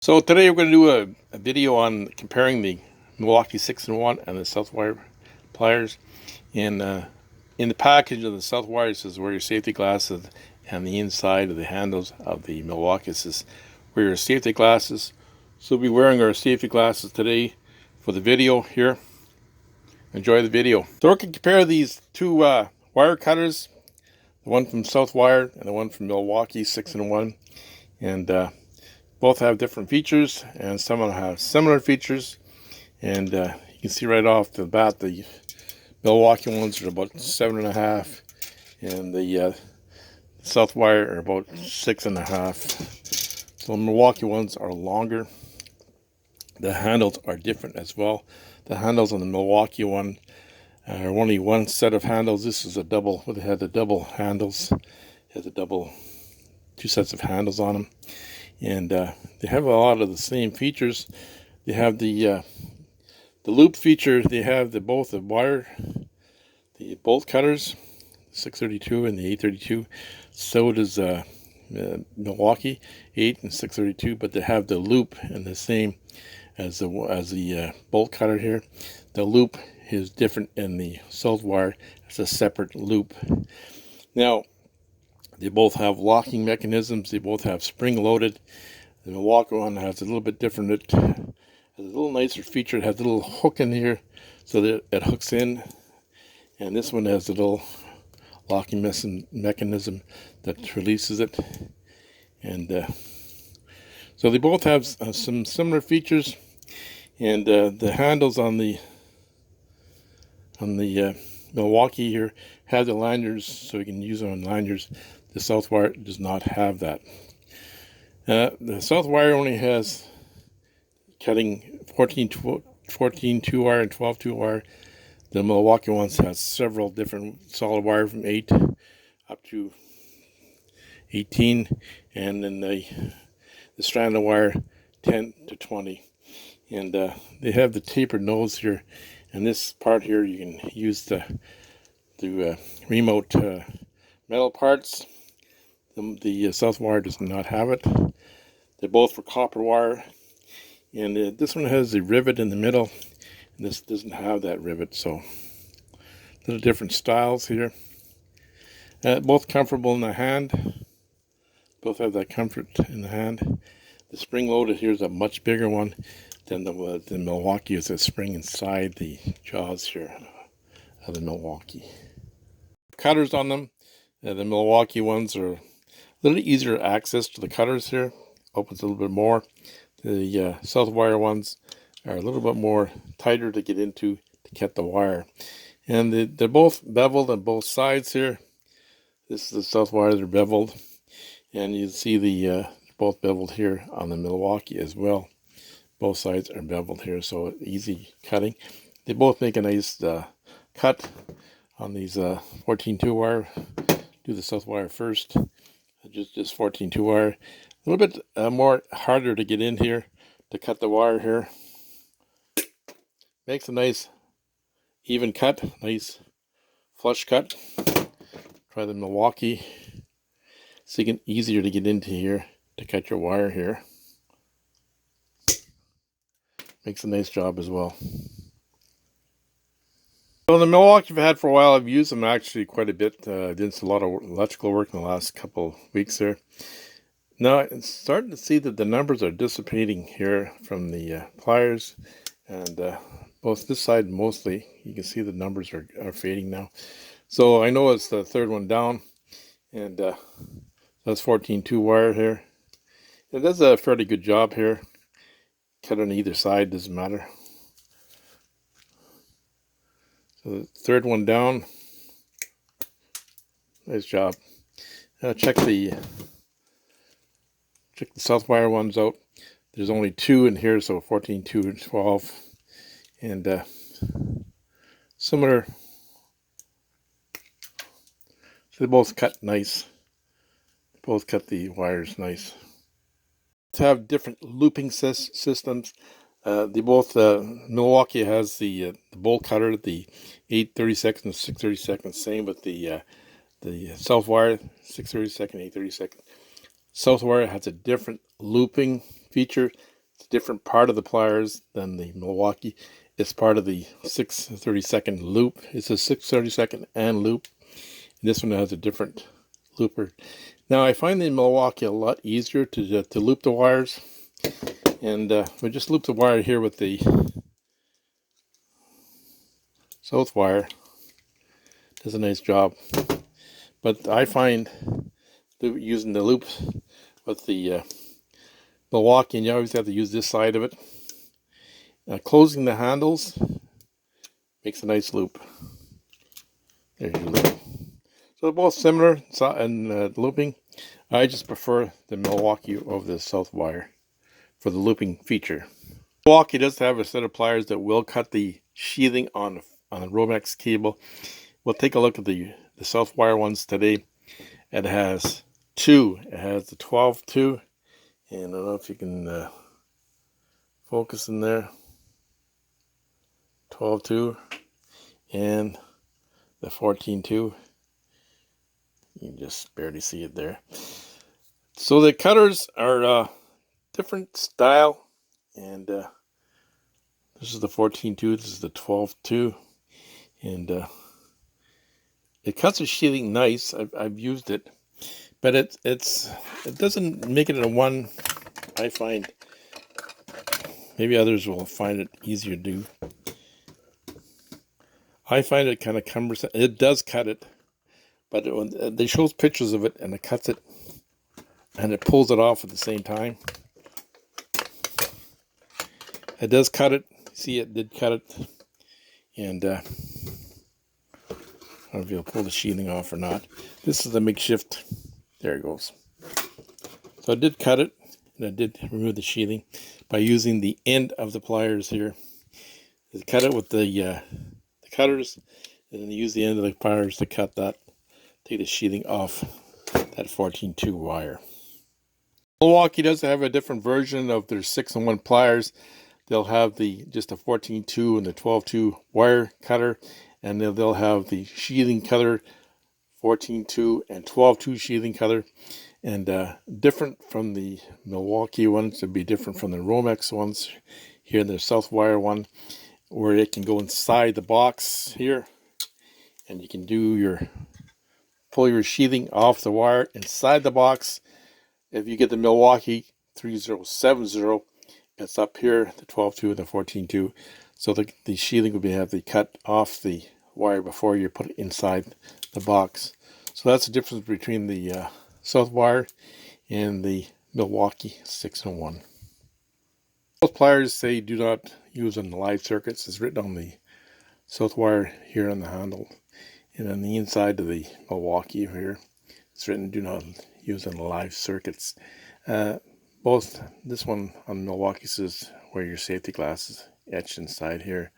So today we're going to do a video on comparing the Milwaukee 6-in-1 and the Southwire pliers. And in the package of the Southwire, it says wear your safety glasses, and the inside of the handles of the Milwaukee says wear your safety glasses. So we'll be wearing our safety glasses today for the video here. Enjoy the video. So we can compare these two wire cutters, the one from Southwire and the one from Milwaukee 6-in-1. And both have different features, and some of them have similar features. And you can see right off the bat the Milwaukee ones are about 7.5, and the Southwire are about 6.5. So the Milwaukee ones are longer. The handles are different as well. The handles on the Milwaukee one are only one set of handles. This is a double. They had the double handles. It has a double, two sets of handles on them. And they have a lot of the same features. They have the loop feature. They have the both the wire, the bolt cutters, 632 and the 832. So does Milwaukee 8 and 632. But they have the loop and the same as the bolt cutter here. The loop is different in the Southwire. It's a separate loop. Now, they both have locking mechanisms. They both have spring-loaded. The Milwaukee one has a little bit different. It has a little nicer feature. It has a little hook in here so that it hooks in. And this one has a little locking mechanism that releases it. And so they both have some similar features. And the handles on the Milwaukee here have the lanyards, so you can use them on lanyards. The Southwire does not have that. The Southwire only has cutting 14 2-wire and 12 2-wire. The Milwaukee ones has several different solid wire from 8 up to 18, and then the stranded wire 10 to 20. And they have the tapered nose here, and this part here you can use the remote metal parts. The Southwire does not have it. They're both for copper wire, and this one has the rivet in the middle, and this doesn't have that rivet. So little different styles here. Both comfortable in the hand. Both have that comfort in the hand. The spring loaded here is a much bigger one than the Milwaukee. Is a spring inside the jaws here of the Milwaukee. Cutters on them. The Milwaukee ones are a little easier access to the cutters here. Opens a little bit more. The Southwire ones are a little bit more tighter to get into to cut the wire. And they're both beveled on both sides here. This is the Southwire, they're beveled. And you see the both beveled here on the Milwaukee as well. Both sides are beveled here, so easy cutting. They both make a nice cut on these 14 2-wire. Do the Southwire first. Just 14 2-wire. A little bit more harder to get in here to cut the wire here. Makes a nice even cut, nice flush cut. Try the Milwaukee. So you can easier to get into here to cut your wire here. Makes a nice job as well. So the Milwaukee I've had for a while. I've used them actually quite a bit. Did a lot of electrical work in the last couple weeks there. Now it's starting to see that the numbers are dissipating here from the pliers, and both this side mostly. You can see the numbers are fading now. So I know it's the third one down, and that's 14 2-wire here. It does a fairly good job here. Cut on either side, doesn't matter. So the third one down. Nice job. Check the Southwire ones out. There's only 2 in here, so 14 2 and 12, and similar. So they both cut nice. Both cut the wires nice. To have different looping systems. They both Milwaukee has the bolt cutter, the 8/32 and 6/32. Same with the Southwire, 6/32, 8/32. Southwire has a different looping feature It's a different part of the pliers than the Milwaukee. It's part of the 6/32 loop. It's a 6/32 and loop. And this one has a different looper. Now I find the Milwaukee a lot easier to loop the wires. And we just loop the wire here with the Southwire. Does a nice job. But I find using the loop with the Milwaukee, and you always have to use this side of it. Closing the handles makes a nice loop. There you go. So they're both similar in looping. I just prefer the Milwaukee over the Southwire for the looping feature. Milwaukee does have a set of pliers that will cut the sheathing on a Romex cable. We'll take a look at the Southwire ones today. It has two. It has the 12-2, and I don't know if you can focus in there. 12-2 and the 14-2. You can just barely see it there. So the cutters are different style, and this is the 14-2. This is the 12-2, and it cuts the sheathing nice. I've used it, but it doesn't make it a one. I find maybe others will find it easier to do. I find it kind of cumbersome. It does cut it, but they show pictures of it, and it cuts it, and it pulls it off at the same time. It does cut it. See, it did cut it, and I don't know if you'll pull the sheathing off or not. This is the makeshift. There it goes. So I did cut it, and I did remove the sheathing by using the end of the pliers here. I cut it with the cutters, and then use the end of the pliers to cut that, take the sheathing off that 14-2 wire. Milwaukee does have a different version of their 6-in-1 pliers. They'll have just a 14-2 and the 12-2 wire cutter, and they'll have the sheathing cutter, 14-2 and 12-2 sheathing cutter, and different from the Milwaukee ones. It'd be different from the Romex ones. Here, the Southwire one, where it can go inside the box here, and you can pull your sheathing off the wire inside the box. If you get the Milwaukee 3070, it's up here, the 12-2 and the 14-2. So the sheathing will have to cut off the wire before you put it inside the box. So that's the difference between the Southwire and the Milwaukee 6-in-1. Both pliers say do not use on the live circuits. It's written on the Southwire here on the handle, and on the inside of the Milwaukee here, it's written do not use on the live circuits. Both, this one on Milwaukee says wear your safety glasses, etched inside here,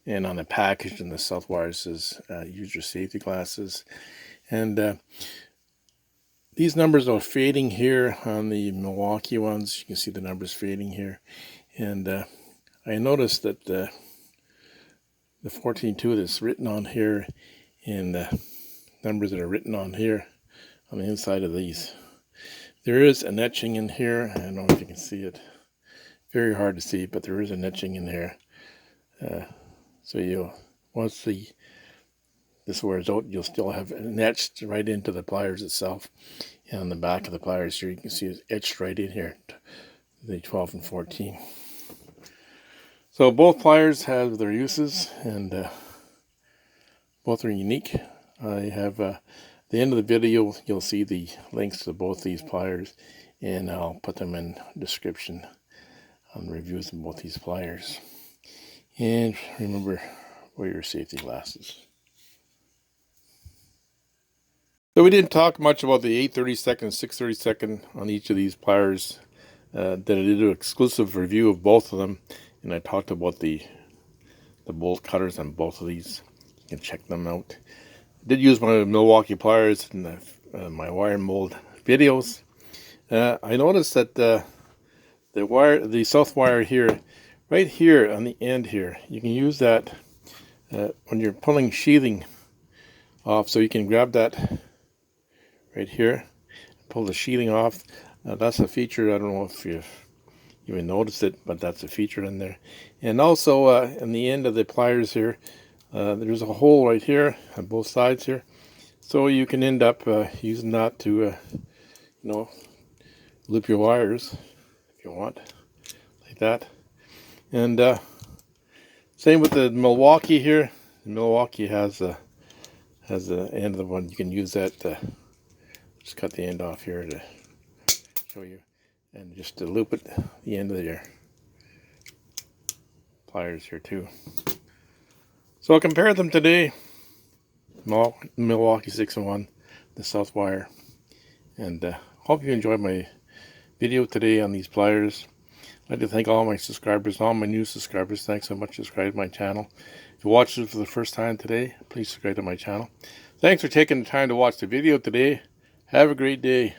and on the package in the Southwire says use your safety glasses. And these numbers are fading here on the Milwaukee ones. You can see the numbers fading here. And I noticed that the 14-2 that's written on here, and the numbers that are written on here on the inside of these, there is an etching in here. I don't know if you can see it. Very hard to see, but there is an etching in here. So once this wears out, you'll still have an etched right into the pliers itself. And on the back of the pliers here, you can see it's etched right in here, the 12 and 14. So both pliers have their uses, and both are unique. I have at the end of the video, you'll see the links to both these pliers, and I'll put them in the description on reviews of both these pliers. And remember, wear your safety glasses. So we didn't talk much about the 8/32 and 6/32 on each of these pliers. That I did an exclusive review of both of them, and I talked about the bolt cutters on both of these. You can check them out. I did use my Milwaukee pliers in my wire mold videos. I noticed that the Southwire here, right here on the end here, you can use that when you're pulling sheathing off. So you can grab that right here, pull the sheathing off. That's a feature. I don't know if even notice it, but that's a feature in there. And also in the end of the pliers here, there's a hole right here on both sides here, so you can end up using that to loop your wires if you want, like that. And same with the Milwaukee here. The Milwaukee has the end of the one. You can use that to just cut the end off here to show you, and just to loop it the end of your pliers here too. So I'll compare them today. Milwaukee 6-in-1, the Southwire, and hope you enjoyed my video today on these pliers. I'd like to thank all my subscribers, all my new subscribers. Thanks so much for subscribing to my channel. If you watched it for the first time today, please subscribe to my channel. Thanks for taking the time to watch the video today. Have a great day.